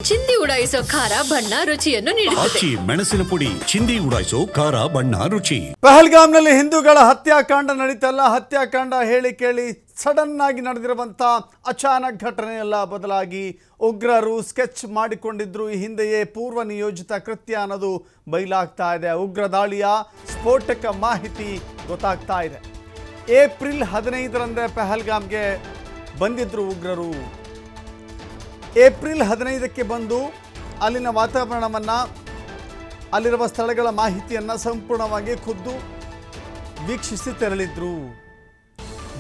ಚಿಂದಿ ಉಡಾಯಿಸೋ ಖಾರ ಬಣ್ಣ ರುಚಿಯನ್ನು ನೀಡುತ್ತದೆ. ಮೆಣಸಿನ ಪುಡಿ ಚಿಂದಿ ಉಡಾಯಿಸೋ ಖಾರ ಬಣ್ಣ ರುಚಿ. ಪಹಲ್ಗಾಮ್ನಲ್ಲಿ ಹಿಂದೂಗಳ ಹತ್ಯಾಕಾಂಡ ನಡೀತಲ್ಲ, ಹತ್ಯಾಕಾಂಡ ಹೇಳಿ ಕೇಳಿ ಸಡನ್ ಆಗಿ ನಡೆದಿರುವಂಥ ಅಚಾನಕ್ ಘಟನೆಯಲ್ಲ, ಬದಲಾಗಿ ಉಗ್ರರು ಸ್ಕೆಚ್ ಮಾಡಿಕೊಂಡಿದ್ರು. ಈ ಹಿಂದೆಯೇ ಪೂರ್ವ ನಿಯೋಜಿತ ಕೃತ್ಯ ಅನ್ನೋದು ಬಯಲಾಗ್ತಾ ಇದೆ. ಉಗ್ರ ದಾಳಿಯ ಸ್ಫೋಟಕ ಮಾಹಿತಿ ಗೊತ್ತಾಗ್ತಾ ಇದೆ. ಏಪ್ರಿಲ್ 15ರಂದೇ ಪಹಲ್ಗಾಮ್ಗೆ ಬಂದಿದ್ರು ಉಗ್ರರು. ಏಪ್ರಿಲ್ 15ಕ್ಕೆ ಬಂದು ಅಲ್ಲಿನ ವಾತಾವರಣವನ್ನು, ಅಲ್ಲಿರುವ ಸ್ಥಳಗಳ ಮಾಹಿತಿಯನ್ನು ಸಂಪೂರ್ಣವಾಗಿ ಖುದ್ದು ವೀಕ್ಷಿಸಿ ತೆರಳಿದ್ರು.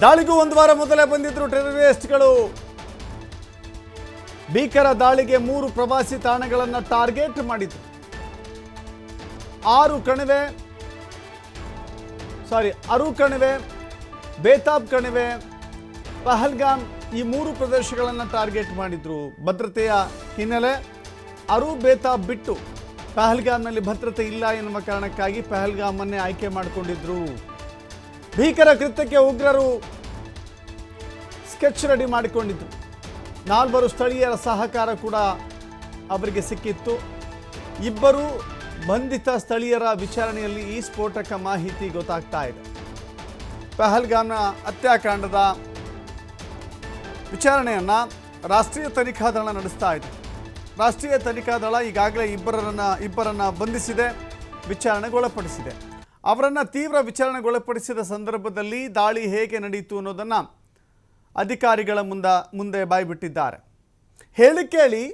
ದಾಳಿಗೂ ಒಂದು ವಾರ ಮೊದಲೇ ಬಂದಿದ್ರು ಟೆರರಿಸ್ಟ್ಗಳು. ಭೀಕರ ದಾಳಿಗೆ 3 ಪ್ರವಾಸಿ ತಾಣಗಳನ್ನು ಟಾರ್ಗೆಟ್ ಮಾಡಿದ್ರು. 6 ಕಣಿವೆ, ಬೇತಾಬ್ ಕಣಿವೆ, ಪಹಲ್ಗಾಮ್, ಈ 3 ಪ್ರದೇಶಗಳನ್ನು ಟಾರ್ಗೆಟ್ ಮಾಡಿದ್ರು. ಭದ್ರತೆಯ ಹಿನ್ನೆಲೆ ಅರು ಬೇತಾಬ್ ಬಿಟ್ಟು ಪಹಲ್ಗಾಮ್ನಲ್ಲಿ ಭದ್ರತೆ ಇಲ್ಲ ಎನ್ನುವ ಕಾರಣಕ್ಕಾಗಿ ಪಹಲ್ಗಾಮನ್ನೇ ಆಯ್ಕೆ ಮಾಡಿಕೊಂಡಿದ್ರು. ಭೀಕರ ಕೃತ್ಯಕ್ಕೆ ಉಗ್ರರು ಸ್ಕೆಚ್ ರೆಡಿ ಮಾಡಿಕೊಂಡಿದ್ರು. 4 ಸ್ಥಳೀಯರ ಸಹಕಾರ ಕೂಡ ಅವರಿಗೆ ಸಿಕ್ಕಿತ್ತು. 2 ಬಂಧಿತ ಸ್ಥಳೀಯರ ವಿಚಾರಣೆಯಲ್ಲಿ ಈ ಸ್ಫೋಟಕ ಮಾಹಿತಿ ಗೊತ್ತಾಗ್ತಾ ಇದೆ. ಪಹಲ್ಗಾಮ್ನ ಹತ್ಯಾಕಾಂಡದ ವಿಚಾರಣೆಯನ್ನು ರಾಷ್ಟ್ರೀಯ ತನಿಖಾ ದಳ ನಡೆಸ್ತಾ ಇದೆ. ರಾಷ್ಟ್ರೀಯ ತನಿಖಾ ದಳ ಈಗಾಗಲೇ ಇಬ್ಬರನ್ನು ಬಂಧಿಸಿದೆ, ವಿಚಾರಣೆಗೊಳಪಡಿಸಿದೆ. ಅವರನ್ನು ತೀವ್ರ ವಿಚಾರಣೆಗೊಳಪಡಿಸಿದ ಸಂದರ್ಭದಲ್ಲಿ ದಾಳಿ ಹೇಗೆ ನಡೆಯಿತು ಅನ್ನೋದನ್ನು ಅಧಿಕಾರಿಗಳ ಮುಂದೆ ಬಾಯ್ಬಿಟ್ಟಿದ್ದಾರೆ. ಹೇಳಿ ಕೇಳಿ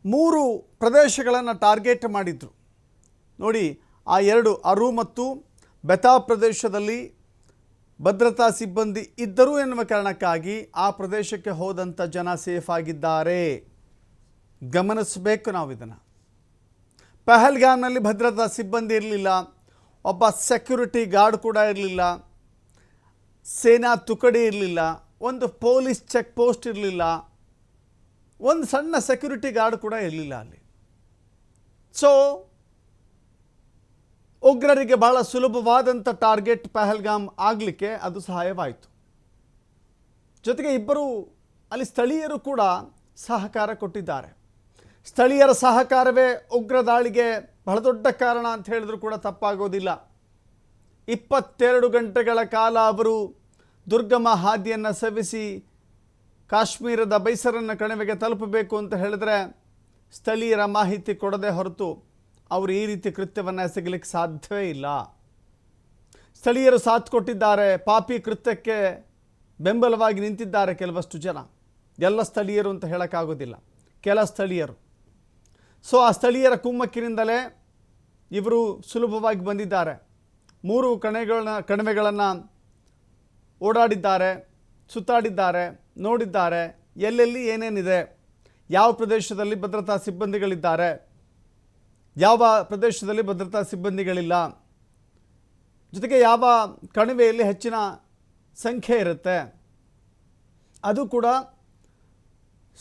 3 ಪ್ರದೇಶಗಳನ್ನು ಟಾರ್ಗೆಟ್ ಮಾಡಿದ್ರು. ನೋಡಿ, ಆ 2 ಅರು ಮತ್ತು ಬೆತಾಬ್ ಪ್ರದೇಶದಲ್ಲಿ ಭದ್ರತಾ ಸಿಬ್ಬಂದಿ ಇದ್ದರು ಎನ್ನುವ ಕಾರಣಕ್ಕಾಗಿ ಆ ಪ್ರದೇಶಕ್ಕೆ ಹೋದಂಥ ಜನ ಸೇಫ್ ಆಗಿದ್ದಾರೆ. ಗಮನಿಸಬೇಕು ನಾವು ಇದನ್ನು. ಪಹಲ್ಗಾಮ್ನಲ್ಲಿ ಭದ್ರತಾ ಸಿಬ್ಬಂದಿ ಇರಲಿಲ್ಲ, ಒಬ್ಬ ಸೆಕ್ಯೂರಿಟಿ ಗಾರ್ಡ್ ಕೂಡ ಇರಲಿಲ್ಲ, ಸೇನಾ ತುಕಡಿ ಇರಲಿಲ್ಲ, ಒಂದು ಪೊಲೀಸ್ ಚೆಕ್ ಪೋಸ್ಟ್ ಇರಲಿಲ್ಲ, ಒಂದು ಸಣ್ಣ ಸೆಕ್ಯೂರಿಟಿ ಗಾರ್ಡ್ ಕೂಡ ಇರಲಿಲ್ಲ ಅಲ್ಲಿ. ಸೊ ಉಗ್ರರಿಗೆ ಬಹಳ ಸುಲಭವಾದಂಥ ಟಾರ್ಗೆಟ್ ಪಹಲ್ಗಾಮ್ ಆಗಲಿಕ್ಕೆ ಅದು ಸಹಾಯವಾಯಿತು. ಜೊತೆಗೆ 2 ಅಲ್ಲಿ ಸ್ಥಳೀಯರು ಕೂಡ ಸಹಕಾರ ಕೊಟ್ಟಿದ್ದಾರೆ. ಸ್ಥಳೀಯರ ಸಹಕಾರವೇ ಉಗ್ರ ದಾಳಿಗೆ ಬಹಳ ದೊಡ್ಡ ಕಾರಣ ಅಂತ ಹೇಳಿದ್ರು ಕೂಡ ತಪ್ಪಾಗೋದಿಲ್ಲ. 22 ಗಂಟೆಗಳ ಕಾಲ ಅವರು ದುರ್ಗಮ ಹಾದಿಯನ್ನು ಸವಿಸಿ ಕಾಶ್ಮೀರದ ಬೈಸರನ್ನ ಕಣಿವೆಗೆ ತಲುಪಬೇಕು ಅಂತ ಹೇಳಿದ್ರೆ ಸ್ಥಳೀಯರ ಮಾಹಿತಿ ಕೊಡದೆ ಹೊರತು ಅವರು ಈ ರೀತಿ ಕೃತ್ಯವನ್ನು ಎಸಗಲಿಕ್ಕೆ ಸಾಧ್ಯವೇ ಇಲ್ಲ. ಸ್ಥಳೀಯರು ಸಾಥ್ ಕೊಟ್ಟಿದ್ದಾರೆ. ಪಾಪಿ ಕೃತ್ಯಕ್ಕೆ ಬೆಂಬಲವಾಗಿ ನಿಂತಿದ್ದಾರೆ ಕೆಲವಷ್ಟು ಜನ. ಎಲ್ಲ ಸ್ಥಳೀಯರು ಅಂತ ಹೇಳೋಕ್ಕಾಗೋದಿಲ್ಲ, ಕೆಲ ಸ್ಥಳೀಯರು. ಸೊ ಆ ಸ್ಥಳೀಯರ ಕುಮ್ಮಕ್ಕಿನಿಂದಲೇ ಇವರು ಸುಲಭವಾಗಿ ಬಂದಿದ್ದಾರೆ. 3 ಕಣಿವೆಗಳನ್ನು ಓಡಾಡಿದ್ದಾರೆ, ಸುತ್ತಾಡಿದ್ದಾರೆ, ನೋಡಿದ್ದಾರೆ. ಎಲ್ಲೆಲ್ಲಿ ಏನೇನಿದೆ, ಯಾವ ಪ್ರದೇಶದಲ್ಲಿ ಭದ್ರತಾ ಸಿಬ್ಬಂದಿಗಳಿದ್ದಾರೆ, ಯಾವ ಪ್ರದೇಶದಲ್ಲಿ ಭದ್ರತಾ ಸಿಬ್ಬಂದಿಗಳಿಲ್ಲ, ಜೊತೆಗೆ ಯಾವ ಕಣಿವೆಯಲ್ಲಿ ಹೆಚ್ಚಿನ ಸಂಖ್ಯೆ ಇರುತ್ತೆ, ಅದು ಕೂಡ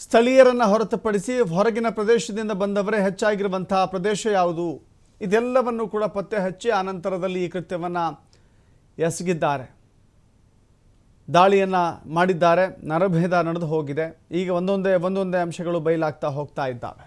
ಸ್ಥಳೀಯರನ್ನು ಹೊರತುಪಡಿಸಿ ಹೊರಗಿನ ಪ್ರದೇಶದಿಂದ ಬಂದವರೇ ಹೆಚ್ಚಾಗಿರುವಂಥ ಪ್ರದೇಶ ಯಾವುದು, ಇದೆಲ್ಲವನ್ನು ಕೂಡ ಪತ್ತೆ ಹಚ್ಚಿ ಆನಂತರದಲ್ಲಿ ಈ ಕೃತ್ಯವನ್ನು ಎಸಗಿದ್ದಾರೆ. ದಾಳಿಯನ್ನು ಮಾಡಿದ್ದಾರೆ. ನರಭೇದ ನಡೆದು ಹೋಗಿದೆ. ಈಗ ಒಂದೊಂದೇ ಅಂಶಗಳು ಬಯಲಾಗ್ತಾ ಹೋಗ್ತಾ ಇದ್ದಾವೆ.